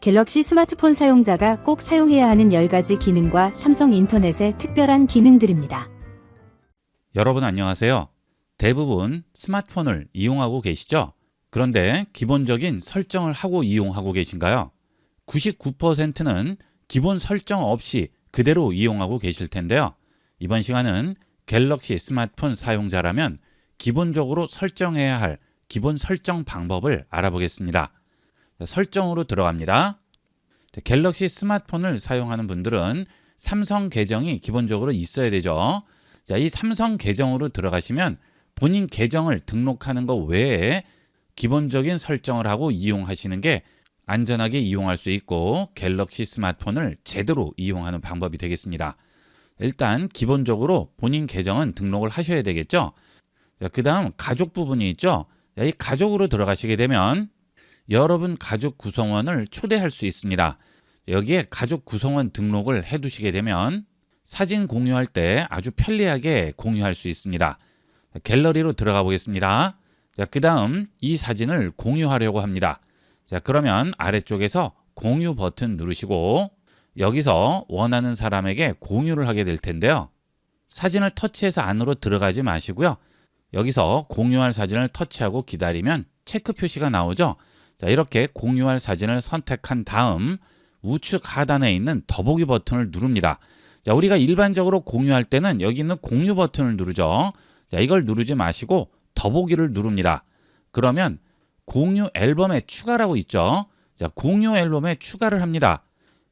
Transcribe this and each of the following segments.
갤럭시 스마트폰 사용자가 꼭 사용해야 하는 10가지 기능과 삼성 인터넷의 특별한 기능들입니다. 여러분 안녕하세요. 대부분 스마트폰을 이용하고 계시죠? 그런데 기본적인 설정을 하고 이용하고 계신가요? 99%는 기본 설정 없이 그대로 이용하고 계실 텐데요. 이번 시간은 갤럭시 스마트폰 사용자라면 기본적으로 설정해야 할 기본 설정 방법을 알아보겠습니다. 설정으로 들어갑니다. 갤럭시 스마트폰을 사용하는 분들은 삼성 계정이 기본적으로 있어야 되죠. 자, 이 삼성 계정으로 들어가시면 본인 계정을 등록하는 것 외에 기본적인 설정을 하고 이용하시는 게 안전하게 이용할 수 있고 갤럭시 스마트폰을 제대로 이용하는 방법이 되겠습니다. 일단 기본적으로 본인 계정은 등록을 하셔야 되겠죠. 그 다음 가족 부분이 있죠. 자, 이 가족으로 들어가시게 되면 여러분 가족 구성원을 초대할 수 있습니다. 여기에 가족 구성원 등록을 해 두시게 되면 사진 공유할 때 아주 편리하게 공유할 수 있습니다. 갤러리로 들어가 보겠습니다. 자, 그 다음 이 사진을 공유하려고 합니다. 자, 그러면 아래쪽에서 공유 버튼 누르시고 여기서 원하는 사람에게 공유를 하게 될 텐데요. 사진을 터치해서 안으로 들어가지 마시고요. 여기서 공유할 사진을 터치하고 기다리면 체크 표시가 나오죠. 자, 이렇게 공유할 사진을 선택한 다음 우측 하단에 있는 더보기 버튼을 누릅니다. 자, 우리가 일반적으로 공유할 때는 여기 있는 공유 버튼을 누르죠. 자, 이걸 누르지 마시고 더보기를 누릅니다. 그러면 공유 앨범에 추가라고 있죠. 자, 공유 앨범에 추가를 합니다.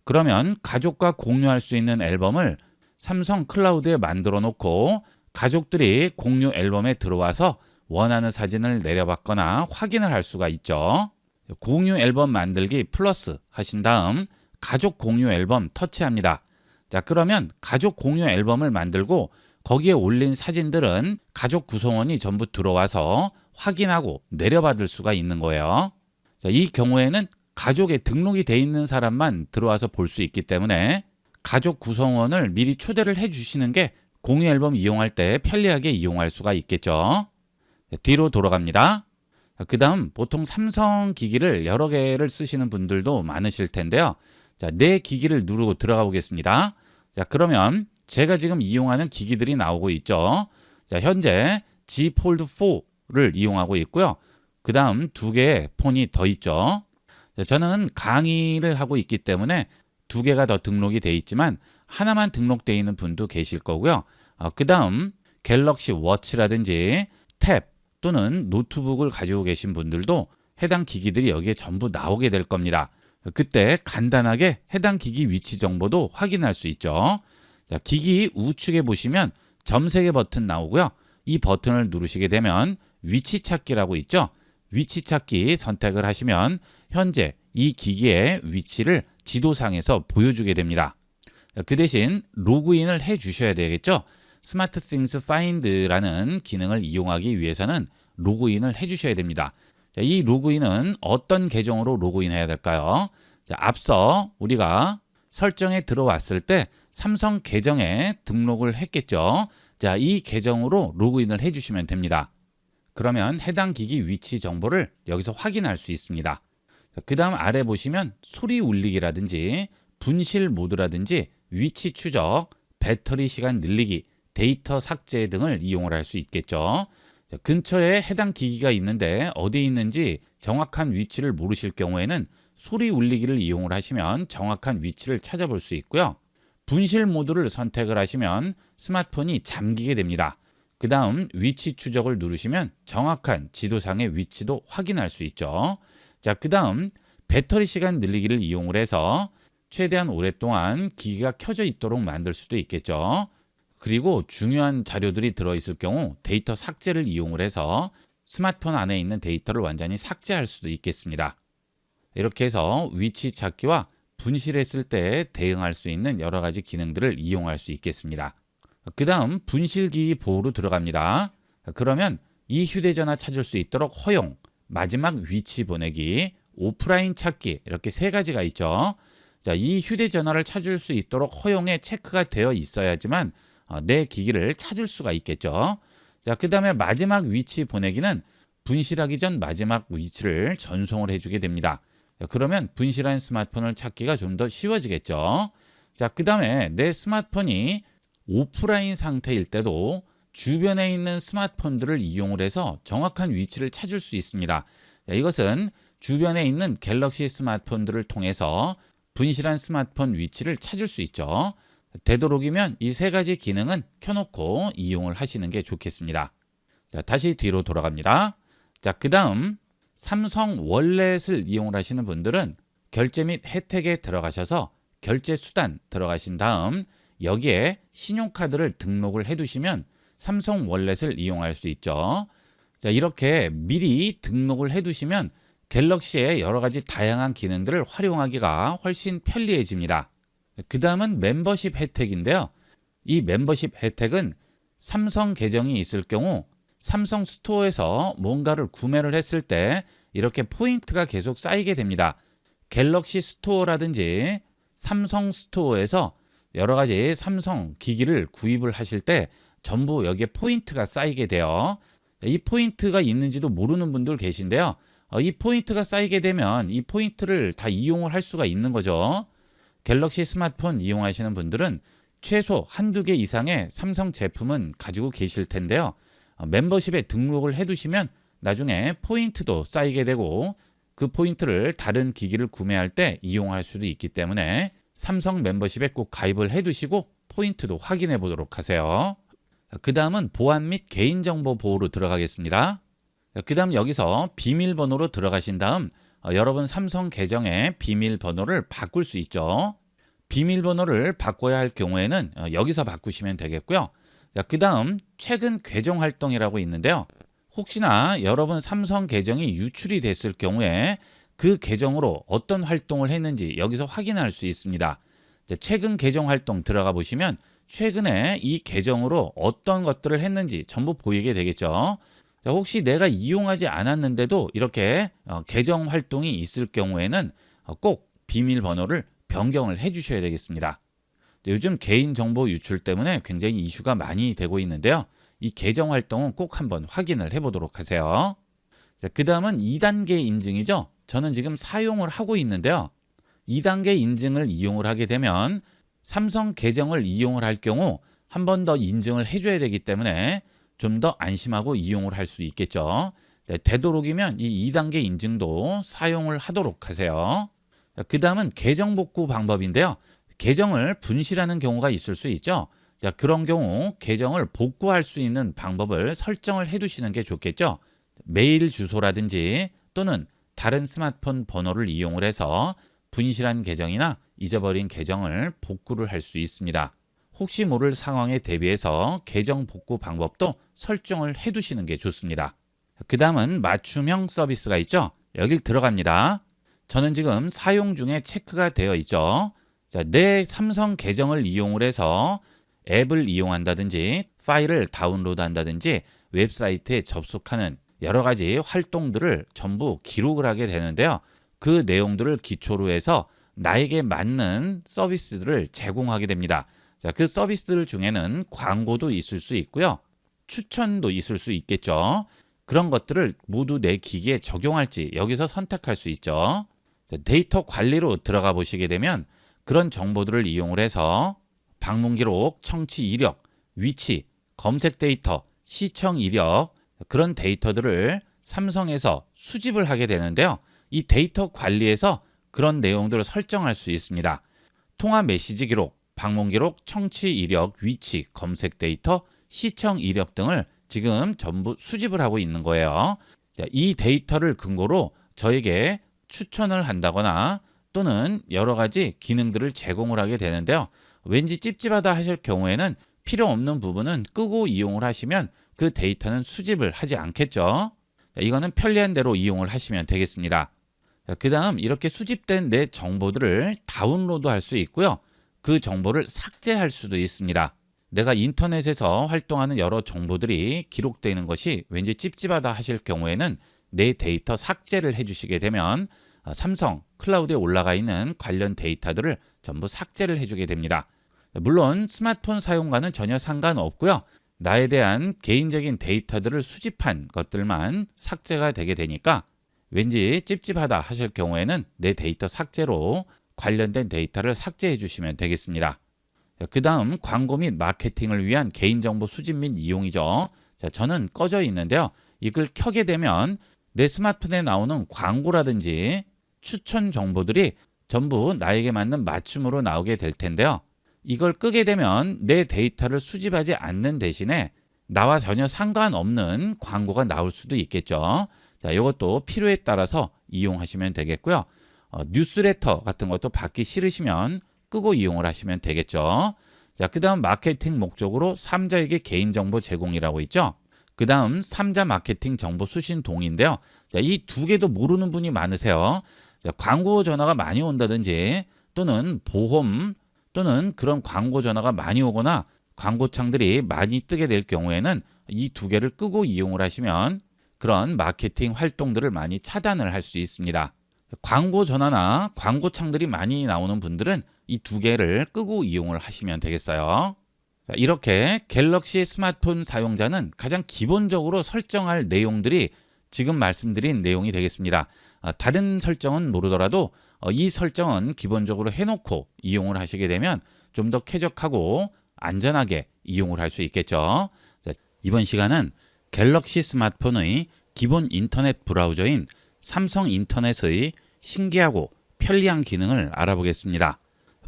그러면 가족과 공유할 수 있는 앨범을 삼성 클라우드에 만들어 놓고 가족들이 공유 앨범에 들어와서 원하는 사진을 내려받거나 확인을 할 수가 있죠. 공유 앨범 만들기 플러스 하신 다음 가족 공유 앨범 터치합니다. 자, 그러면 가족 공유 앨범을 만들고 거기에 올린 사진들은 가족 구성원이 전부 들어와서 확인하고 내려받을 수가 있는 거예요. 자, 이 경우에는 가족에 등록이 돼 있는 사람만 들어와서 볼 수 있기 때문에 가족 구성원을 미리 초대를 해 주시는 게 공유 앨범 이용할 때 편리하게 이용할 수가 있겠죠. 자, 뒤로 돌아갑니다. 그 다음 보통 삼성 기기를 여러 개를 쓰시는 분들도 많으실 텐데요. 자, 내 기기를 누르고 들어가 보겠습니다. 자, 그러면 제가 지금 이용하는 기기들이 나오고 있죠. 자, 현재 Z 폴드 4를 이용하고 있고요. 그 다음 두 개의 폰이 더 있죠. 자, 저는 강의를 하고 있기 때문에 두 개가 더 등록이 돼 있지만 하나만 등록되어 있는 분도 계실 거고요. 그 다음 갤럭시 워치라든지 탭 또는 노트북을 가지고 계신 분들도 해당 기기들이 여기에 전부 나오게 될 겁니다. 그때 간단하게 해당 기기 위치 정보도 확인할 수 있죠. 자, 기기 우측에 보시면 점색의 버튼 나오고요. 이 버튼을 누르시게 되면 위치 찾기라고 있죠. 위치 찾기 선택을 하시면 현재 이 기기의 위치를 지도상에서 보여주게 됩니다. 그 대신 로그인을 해 주셔야 되겠죠. 스마트띵스 파인드라는 기능을 이용하기 위해서는 로그인을 해 주셔야 됩니다. 자, 이 로그인은 어떤 계정으로 로그인해야 될까요? 자, 앞서 우리가 설정에 들어왔을 때 삼성 계정에 등록을 했겠죠. 자, 이 계정으로 로그인을 해 주시면 됩니다. 그러면 해당 기기 위치 정보를 여기서 확인할 수 있습니다. 그 다음 아래 보시면 소리 울리기라든지 분실 모드라든지 위치 추적, 배터리 시간 늘리기, 데이터 삭제 등을 이용을 할 수 있겠죠. 자, 근처에 해당 기기가 있는데 어디에 있는지 정확한 위치를 모르실 경우에는 소리 울리기를 이용을 하시면 정확한 위치를 찾아볼 수 있고요. 분실 모드를 선택을 하시면 스마트폰이 잠기게 됩니다. 그 다음 위치 추적을 누르시면 정확한 지도상의 위치도 확인할 수 있죠. 자, 그 다음 배터리 시간 늘리기를 이용을 해서 최대한 오랫동안 기기가 켜져 있도록 만들 수도 있겠죠. 그리고 중요한 자료들이 들어있을 경우 데이터 삭제를 이용을 해서 스마트폰 안에 있는 데이터를 완전히 삭제할 수도 있겠습니다. 이렇게 해서 위치 찾기와 분실했을 때 대응할 수 있는 여러 가지 기능들을 이용할 수 있겠습니다. 그 다음 분실기기 보호로 들어갑니다. 그러면 이 휴대전화 찾을 수 있도록 허용, 마지막 위치 보내기, 오프라인 찾기 이렇게 세 가지가 있죠. 자, 이 휴대전화를 찾을 수 있도록 허용에 체크가 되어 있어야지만 내 기기를 찾을 수가 있겠죠. 자, 그 다음에 마지막 위치 보내기는 분실하기 전 마지막 위치를 전송을 해주게 됩니다. 그러면 분실한 스마트폰을 찾기가 좀 더 쉬워지겠죠. 자, 그 다음에 내 스마트폰이 오프라인 상태일 때도 주변에 있는 스마트폰들을 이용을 해서 정확한 위치를 찾을 수 있습니다. 자, 이것은 주변에 있는 갤럭시 스마트폰들을 통해서 분실한 스마트폰 위치를 찾을 수 있죠. 되도록이면 이 세 가지 기능은 켜놓고 이용을 하시는 게 좋겠습니다. 자, 다시 뒤로 돌아갑니다. 자, 그 다음 삼성 월렛을 이용을 하시는 분들은 결제 및 혜택에 들어가셔서 결제 수단 들어가신 다음 여기에 신용카드를 등록을 해두시면 삼성 월렛을 이용할 수 있죠. 자, 이렇게 미리 등록을 해두시면 갤럭시의 여러 가지 다양한 기능들을 활용하기가 훨씬 편리해집니다. 그 다음은 멤버십 혜택인데요. 이 멤버십 혜택은 삼성 계정이 있을 경우 삼성 스토어에서 뭔가를 구매를 했을 때 이렇게 포인트가 계속 쌓이게 됩니다. 갤럭시 스토어라든지 삼성 스토어에서 여러 가지 삼성 기기를 구입을 하실 때 전부 여기에 포인트가 쌓이게 돼요. 이 포인트가 있는지도 모르는 분들 계신데요. 이 포인트가 쌓이게 되면 이 포인트를 다 이용을 할 수가 있는 거죠. 갤럭시 스마트폰 이용하시는 분들은 최소 한두 개 이상의 삼성 제품은 가지고 계실 텐데요. 멤버십에 등록을 해두시면 나중에 포인트도 쌓이게 되고 그 포인트를 다른 기기를 구매할 때 이용할 수도 있기 때문에 삼성 멤버십에 꼭 가입을 해두시고 포인트도 확인해 보도록 하세요. 그 다음은 보안 및 개인정보 보호로 들어가겠습니다. 그 다음 여기서 비밀번호로 들어가신 다음 여러분 삼성 계정의 비밀번호를 바꿀 수 있죠. 비밀번호를 바꿔야 할 경우에는 여기서 바꾸시면 되겠고요. 그 다음 최근 계정 활동이라고 있는데요. 혹시나 여러분 삼성 계정이 유출이 됐을 경우에 그 계정으로 어떤 활동을 했는지 여기서 확인할 수 있습니다. 최근 계정 활동 들어가 보시면 최근에 이 계정으로 어떤 것들을 했는지 전부 보이게 되겠죠. 혹시 내가 이용하지 않았는데도 이렇게 계정 활동이 있을 경우에는 꼭 비밀번호를 변경을 해 주셔야 되겠습니다. 요즘 개인정보 유출 때문에 굉장히 이슈가 많이 되고 있는데요. 이 계정 활동은 꼭 한번 확인을 해 보도록 하세요. 그 다음은 2단계 인증이죠. 저는 지금 사용을 하고 있는데요. 2단계 인증을 이용을 하게 되면 삼성 계정을 이용을 할 경우 한 번 더 인증을 해줘야 되기 때문에 좀 더 안심하고 이용을 할 수 있겠죠. 되도록이면 이 2단계 인증도 사용을 하도록 하세요. 그 다음은 계정 복구 방법인데요. 계정을 분실하는 경우가 있을 수 있죠. 자, 그런 경우 계정을 복구할 수 있는 방법을 설정을 해두시는 게 좋겠죠. 메일 주소라든지 또는 다른 스마트폰 번호를 이용을 해서 분실한 계정이나 잊어버린 계정을 복구를 할 수 있습니다. 혹시 모를 상황에 대비해서 계정 복구 방법도 설정을 해두시는 게 좋습니다. 그 다음은 맞춤형 서비스가 있죠. 여길 들어갑니다. 저는 지금 사용 중에 체크가 되어 있죠. 자, 내 삼성 계정을 이용을 해서 앱을 이용한다든지 파일을 다운로드 한다든지 웹사이트에 접속하는 여러 가지 활동들을 전부 기록을 하게 되는데요. 그 내용들을 기초로 해서 나에게 맞는 서비스들을 제공하게 됩니다. 자, 그 서비스들 중에는 광고도 있을 수 있고요. 추천도 있을 수 있겠죠. 그런 것들을 모두 내 기기에 적용할지 여기서 선택할 수 있죠. 자, 데이터 관리로 들어가 보시게 되면 그런 정보들을 이용을 해서 방문 기록, 청취 이력, 위치, 검색 데이터, 시청 이력 그런 데이터들을 삼성에서 수집을 하게 되는데요. 이 데이터 관리에서 그런 내용들을 설정할 수 있습니다. 통화 메시지 기록, 방문 기록, 청취 이력, 위치, 검색 데이터, 시청 이력 등을 지금 전부 수집을 하고 있는 거예요. 자, 이 데이터를 근거로 저에게 추천을 한다거나 또는 여러 가지 기능들을 제공을 하게 되는데요. 왠지 찝찝하다 하실 경우에는 필요 없는 부분은 끄고 이용을 하시면 그 데이터는 수집을 하지 않겠죠. 자, 이거는 편리한 대로 이용을 하시면 되겠습니다. 그 다음 이렇게 수집된 내 정보들을 다운로드 할 수 있고요. 그 정보를 삭제할 수도 있습니다. 내가 인터넷에서 활동하는 여러 정보들이 기록되는 것이 왠지 찝찝하다 하실 경우에는 내 데이터 삭제를 해주시게 되면 삼성 클라우드에 올라가 있는 관련 데이터들을 전부 삭제를 해주게 됩니다. 물론 스마트폰 사용과는 전혀 상관없고요. 나에 대한 개인적인 데이터들을 수집한 것들만 삭제가 되게 되니까 왠지 찝찝하다 하실 경우에는 내 데이터 삭제로 관련된 데이터를 삭제해 주시면 되겠습니다. 그 다음 광고 및 마케팅을 위한 개인정보 수집 및 이용이죠. 자, 저는 꺼져 있는데요. 이걸 켜게 되면 내 스마트폰에 나오는 광고라든지 추천 정보들이 전부 나에게 맞는 맞춤으로 나오게 될 텐데요. 이걸 끄게 되면 내 데이터를 수집하지 않는 대신에 나와 전혀 상관없는 광고가 나올 수도 있겠죠. 자, 이것도 필요에 따라서 이용하시면 되겠고요. 뉴스레터 같은 것도 받기 싫으시면 끄고 이용을 하시면 되겠죠. 자, 그 다음 마케팅 목적으로 3자에게 개인정보 제공이라고 있죠. 그 다음 3자 마케팅 정보 수신 동의인데요. 자, 이 두 개도 모르는 분이 많으세요. 자, 광고 전화가 많이 온다든지 또는 보험 또는 그런 광고 전화가 많이 오거나 광고창들이 많이 뜨게 될 경우에는 이 두 개를 끄고 이용을 하시면 그런 마케팅 활동들을 많이 차단을 할 수 있습니다. 광고 전화나 광고창들이 많이 나오는 분들은 이 두 개를 끄고 이용을 하시면 되겠어요. 자, 이렇게 갤럭시 스마트폰 사용자는 가장 기본적으로 설정할 내용들이 지금 말씀드린 내용이 되겠습니다. 다른 설정은 모르더라도 이 설정은 기본적으로 해놓고 이용을 하시게 되면 좀 더 쾌적하고 안전하게 이용을 할 수 있겠죠. 자, 이번 시간은 갤럭시 스마트폰의 기본 인터넷 브라우저인 삼성 인터넷의 신기하고 편리한 기능을 알아보겠습니다.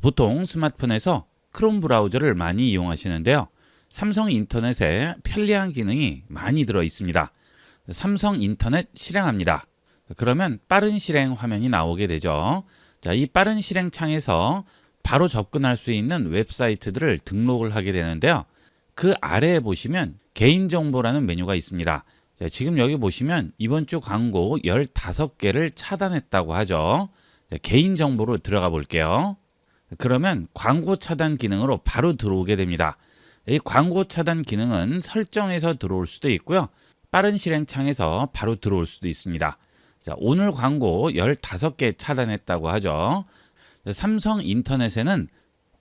보통 스마트폰에서 크롬 브라우저를 많이 이용하시는데요. 삼성 인터넷에 편리한 기능이 많이 들어 있습니다. 삼성 인터넷 실행합니다. 그러면 빠른 실행 화면이 나오게 되죠. 자, 이 빠른 실행 창에서 바로 접근할 수 있는 웹사이트들을 등록을 하게 되는데요. 그 아래에 보시면 개인정보라는 메뉴가 있습니다. 자, 지금 여기 보시면 이번 주 광고 15개를 차단했다고 하죠. 자, 개인정보로 들어가 볼게요. 그러면 광고 차단 기능으로 바로 들어오게 됩니다. 이 광고 차단 기능은 설정에서 들어올 수도 있고요. 빠른 실행 창에서 바로 들어올 수도 있습니다. 자, 오늘 광고 15개 차단했다고 하죠. 삼성 인터넷에는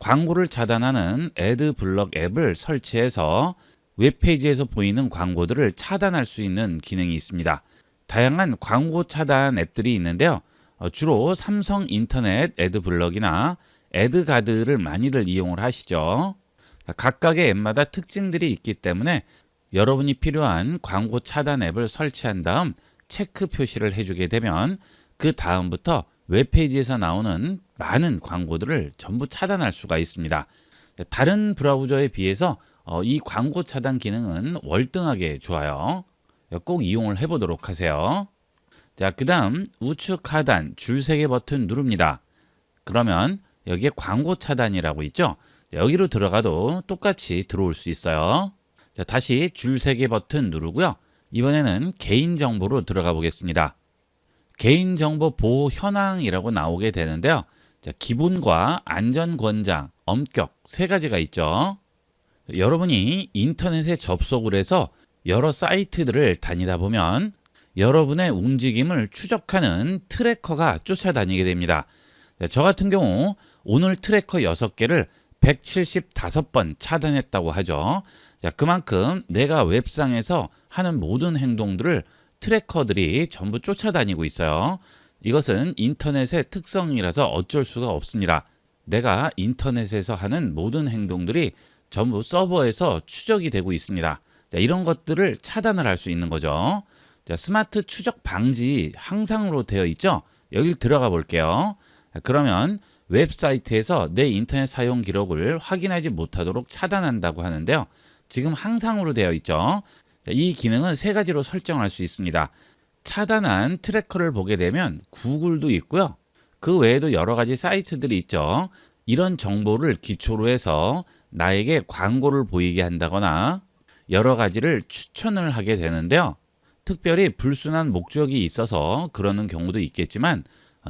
광고를 차단하는 애드블럭 앱을 설치해서 웹페이지에서 보이는 광고들을 차단할 수 있는 기능이 있습니다. 다양한 광고 차단 앱들이 있는데요. 주로 삼성 인터넷 애드블럭이나 애드가드를 많이들 이용을 하시죠. 각각의 앱마다 특징들이 있기 때문에 여러분이 필요한 광고 차단 앱을 설치한 다음 체크 표시를 해주게 되면 그 다음부터 웹페이지에서 나오는 많은 광고들을 전부 차단할 수가 있습니다. 다른 브라우저에 비해서 이 광고 차단 기능은 월등하게 좋아요. 꼭 이용을 해보도록 하세요. 자, 그 다음 우측 하단 줄 3개 버튼 누릅니다. 그러면 여기에 광고 차단이라고 있죠. 여기로 들어가도 똑같이 들어올 수 있어요. 자, 다시 줄 3개 버튼 누르고요. 이번에는 개인정보로 들어가 보겠습니다. 개인정보 보호 현황이라고 나오게 되는데요. 자, 기본과 안전권장, 엄격 3가지가 있죠. 여러분이 인터넷에 접속을 해서 여러 사이트들을 다니다 보면 여러분의 움직임을 추적하는 트래커가 쫓아다니게 됩니다. 자, 저 같은 경우 오늘 트래커 6개를 175번 차단했다고 하죠. 자, 그만큼 내가 웹상에서 하는 모든 행동들을 트래커들이 전부 쫓아다니고 있어요. 이것은 인터넷의 특성이라서 어쩔 수가 없습니다. 내가 인터넷에서 하는 모든 행동들이 전부 서버에서 추적이 되고 있습니다. 자, 이런 것들을 차단을 할 수 있는 거죠. 자, 스마트 추적 방지 항상으로 되어 있죠. 여길 들어가 볼게요. 자, 그러면 웹사이트에서 내 인터넷 사용 기록을 확인하지 못하도록 차단한다고 하는데요. 지금 항상으로 되어 있죠. 자, 이 기능은 3가지로 설정할 수 있습니다. 차단한 트래커를 보게 되면 구글도 있고요. 그 외에도 여러 가지 사이트들이 있죠. 이런 정보를 기초로 해서 나에게 광고를 보이게 한다거나 여러 가지를 추천을 하게 되는데요. 특별히 불순한 목적이 있어서 그러는 경우도 있겠지만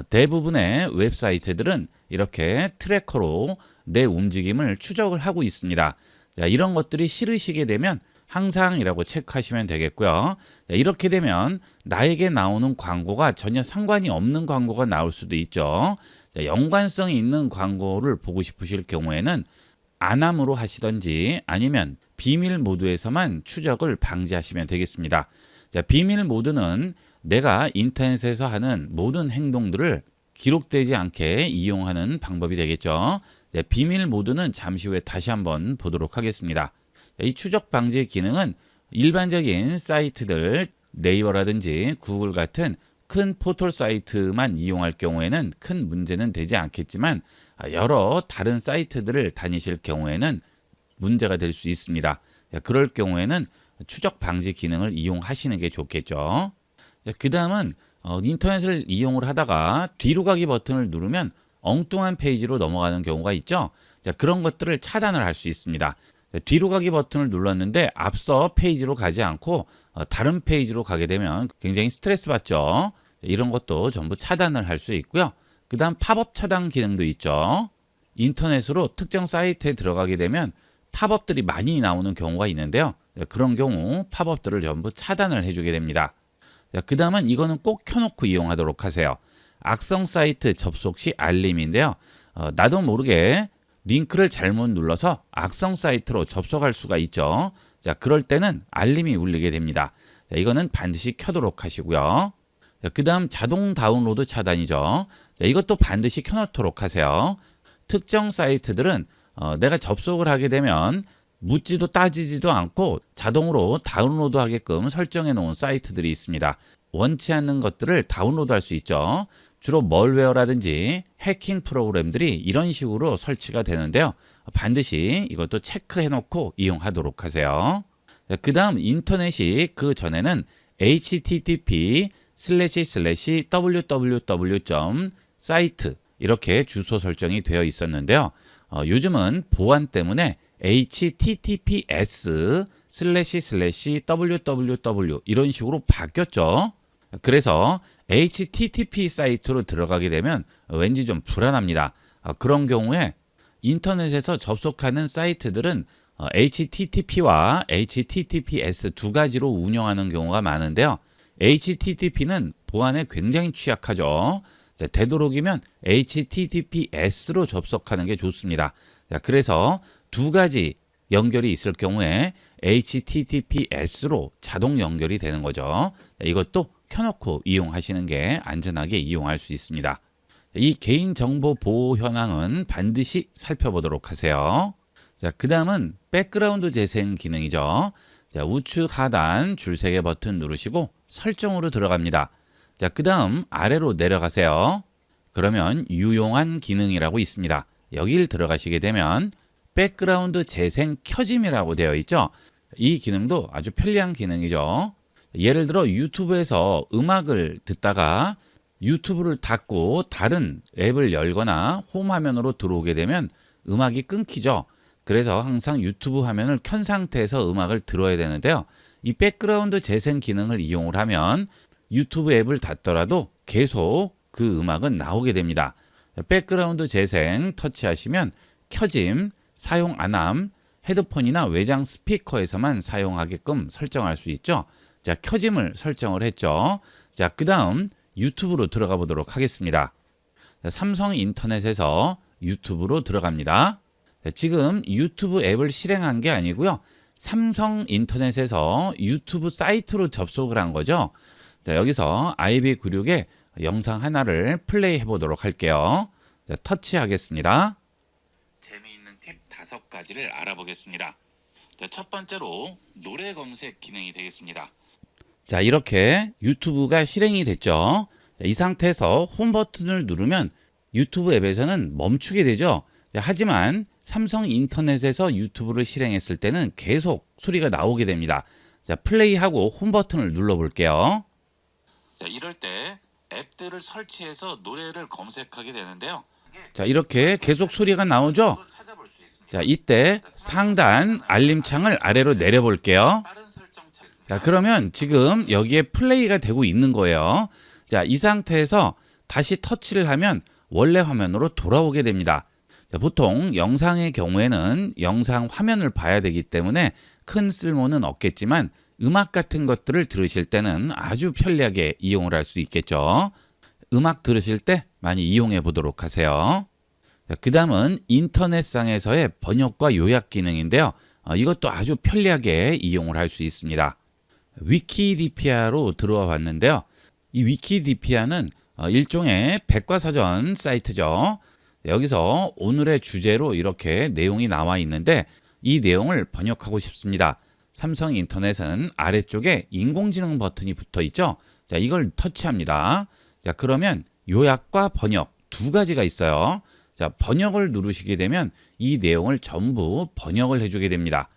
대부분의 웹사이트들은 이렇게 트래커로 내 움직임을 추적을 하고 있습니다. 자, 이런 것들이 싫으시게 되면 항상이라고 체크하시면 되겠고요. 자, 이렇게 되면 나에게 나오는 광고가 전혀 상관이 없는 광고가 나올 수도 있죠. 자, 연관성이 있는 광고를 보고 싶으실 경우에는 안함으로 하시던지 아니면 비밀 모드에서만 추적을 방지하시면 되겠습니다. 자, 비밀 모드는 내가 인터넷에서 하는 모든 행동들을 기록되지 않게 이용하는 방법이 되겠죠. 비밀 모드는 잠시 후에 다시 한번 보도록 하겠습니다. 이 추적 방지 기능은 일반적인 사이트들, 네이버라든지 구글 같은 큰 포털 사이트만 이용할 경우에는 큰 문제는 되지 않겠지만 여러 다른 사이트들을 다니실 경우에는 문제가 될 수 있습니다. 그럴 경우에는 추적 방지 기능을 이용하시는 게 좋겠죠. 그 다음은 인터넷을 이용을 하다가 뒤로 가기 버튼을 누르면 엉뚱한 페이지로 넘어가는 경우가 있죠. 그런 것들을 차단을 할 수 있습니다. 뒤로 가기 버튼을 눌렀는데 앞서 페이지로 가지 않고 다른 페이지로 가게 되면 굉장히 스트레스 받죠. 이런 것도 전부 차단을 할 수 있고요. 그 다음 팝업 차단 기능도 있죠. 인터넷으로 특정 사이트에 들어가게 되면 팝업들이 많이 나오는 경우가 있는데요. 그런 경우 팝업들을 전부 차단을 해주게 됩니다. 그 다음은 이거는 꼭 켜놓고 이용하도록 하세요. 악성 사이트 접속 시 알림인데요. 나도 모르게 링크를 잘못 눌러서 악성 사이트로 접속할 수가 있죠. 그럴 때는 알림이 울리게 됩니다. 이거는 반드시 켜도록 하시고요. 그 다음 자동 다운로드 차단이죠. 이것도 반드시 켜놓도록 하세요. 특정 사이트들은 내가 접속을 하게 되면 묻지도 따지지도 않고 자동으로 다운로드 하게끔 설정해 놓은 사이트들이 있습니다. 원치 않는 것들을 다운로드 할 수 있죠. 주로 멀웨어라든지 해킹 프로그램들이 이런 식으로 설치가 되는데요. 반드시 이것도 체크해 놓고 이용하도록 하세요. 그 다음 인터넷이 그 전에는 http://www.site 이렇게 주소 설정이 되어 있었는데요. 요즘은 보안 때문에 https://www 이런 식으로 바뀌었죠. 그래서 HTTP 사이트로 들어가게 되면 왠지 좀 불안합니다. 그런 경우에 인터넷에서 접속하는 사이트들은 HTTP와 HTTPS 두 가지로 운영하는 경우가 많은데요. HTTP는 보안에 굉장히 취약하죠. 되도록이면 HTTPS로 접속하는 게 좋습니다. 그래서 두 가지 연결이 있을 경우에 HTTPS로 자동 연결이 되는 거죠. 이것도 켜놓고 이용하시는 게 안전하게 이용할 수 있습니다. 이 개인정보 보호 현황은 반드시 살펴보도록 하세요. 그 다음은 백그라운드 재생 기능이죠. 우측 하단 줄세개 버튼 누르시고 설정으로 들어갑니다. 그 다음 아래로 내려가세요. 그러면 유용한 기능이라고 있습니다. 여길 들어가시게 되면 백그라운드 재생 켜짐이라고 되어 있죠. 이 기능도 아주 편리한 기능이죠. 예를 들어 유튜브에서 음악을 듣다가 유튜브를 닫고 다른 앱을 열거나 홈 화면으로 들어오게 되면 음악이 끊기죠. 그래서 항상 유튜브 화면을 켠 상태에서 음악을 들어야 되는데요. 이 백그라운드 재생 기능을 이용을 하면 유튜브 앱을 닫더라도 계속 그 음악은 나오게 됩니다. 백그라운드 재생 터치하시면 켜짐, 사용 안함, 헤드폰이나 외장 스피커에서만 사용하게끔 설정할 수 있죠. 켜짐을 설정을 했죠. 그 다음 유튜브로 들어가 보도록 하겠습니다. 삼성 인터넷에서 유튜브로 들어갑니다. 지금 유튜브 앱을 실행한 게 아니고요. 삼성 인터넷에서 유튜브 사이트로 접속을 한 거죠. 여기서 IB96에 영상 하나를 플레이 해보도록 할게요. 터치하겠습니다. 재미있는 팁 5가지를 알아보겠습니다. 첫 번째로 노래 검색 기능이 되겠습니다. 이렇게 유튜브가 실행이 됐죠. 이 상태에서 홈 버튼을 누르면 유튜브 앱에서는 멈추게 되죠. 하지만 삼성 인터넷에서 유튜브를 실행했을 때는 계속 소리가 나오게 됩니다. 플레이하고 홈 버튼을 눌러 볼게요. 이럴 때 앱들을 설치해서 노래를 검색하게 되는데요. 이렇게 계속 소리가 나오죠. 이때 상단 알림창을 아래로 내려 볼게요. 그러면 지금 여기에 플레이가 되고 있는 거예요. 이 상태에서 다시 터치를 하면 원래 화면으로 돌아오게 됩니다. 보통 영상의 경우에는 영상 화면을 봐야 되기 때문에 큰 쓸모는 없겠지만 음악 같은 것들을 들으실 때는 아주 편리하게 이용을 할 수 있겠죠. 음악 들으실 때 많이 이용해 보도록 하세요. 그 다음은 인터넷상에서의 번역과 요약 기능인데요. 이것도 아주 편리하게 이용을 할 수 있습니다. 위키디피아로 들어와 봤는데요. 이 위키디피아는 일종의 백과사전 사이트죠. 여기서 오늘의 주제로 이렇게 내용이 나와 있는데 이 내용을 번역하고 싶습니다. 삼성 인터넷은 아래쪽에 인공지능 버튼이 붙어 있죠. 자, 이걸 터치합니다. 자, 그러면 요약과 번역 두 가지가 있어요. 자, 번역을 누르시게 되면 이 내용을 전부 번역을 해주게 됩니다.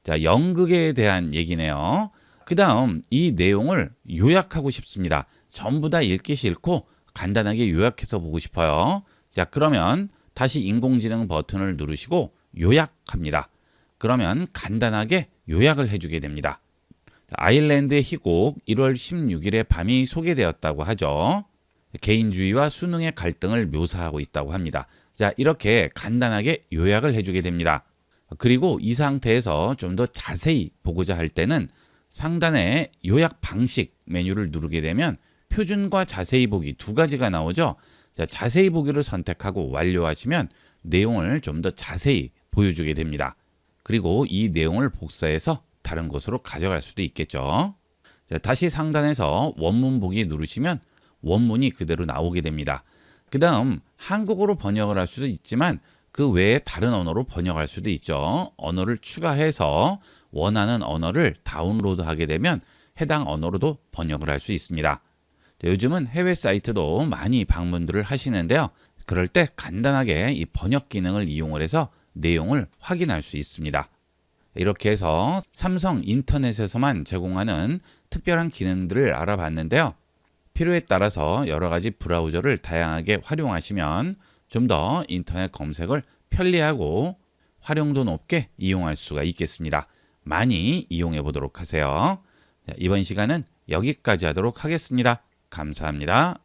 자, 연극에 대한 얘기네요. 그 다음 이 내용을 요약하고 싶습니다. 전부 다 읽기 싫고 간단하게 요약해서 보고 싶어요. 자, 그러면 다시 인공지능 버튼을 누르시고 요약합니다. 그러면 간단하게 요약을 해주게 됩니다. 아일랜드의 희곡 1월 16일의 밤이 소개되었다고 하죠. 개인주의와 수능의 갈등을 묘사하고 있다고 합니다. 자, 이렇게 간단하게 요약을 해주게 됩니다. 그리고 이 상태에서 좀 더 자세히 보고자 할 때는 상단에 요약 방식 메뉴를 누르게 되면 표준과 자세히 보기 두 가지가 나오죠. 자, 자세히 보기를 선택하고 완료하시면 내용을 좀 더 자세히 보여주게 됩니다. 그리고 이 내용을 복사해서 다른 곳으로 가져갈 수도 있겠죠. 자, 다시 상단에서 원문 보기 누르시면 원문이 그대로 나오게 됩니다. 그 다음 한국어로 번역을 할 수도 있지만 그 외에 다른 언어로 번역할 수도 있죠. 언어를 추가해서 원하는 언어를 다운로드하게 되면 해당 언어로도 번역을 할 수 있습니다. 요즘은 해외 사이트도 많이 방문들을 하시는데요. 그럴 때 간단하게 이 번역 기능을 이용을 해서 내용을 확인할 수 있습니다. 이렇게 해서 삼성 인터넷에서만 제공하는 특별한 기능들을 알아봤는데요. 필요에 따라서 여러 가지 브라우저를 다양하게 활용하시면 좀 더 인터넷 검색을 편리하고 활용도 높게 이용할 수가 있겠습니다. 많이 이용해 보도록 하세요. 이번 시간은 여기까지 하도록 하겠습니다. 감사합니다.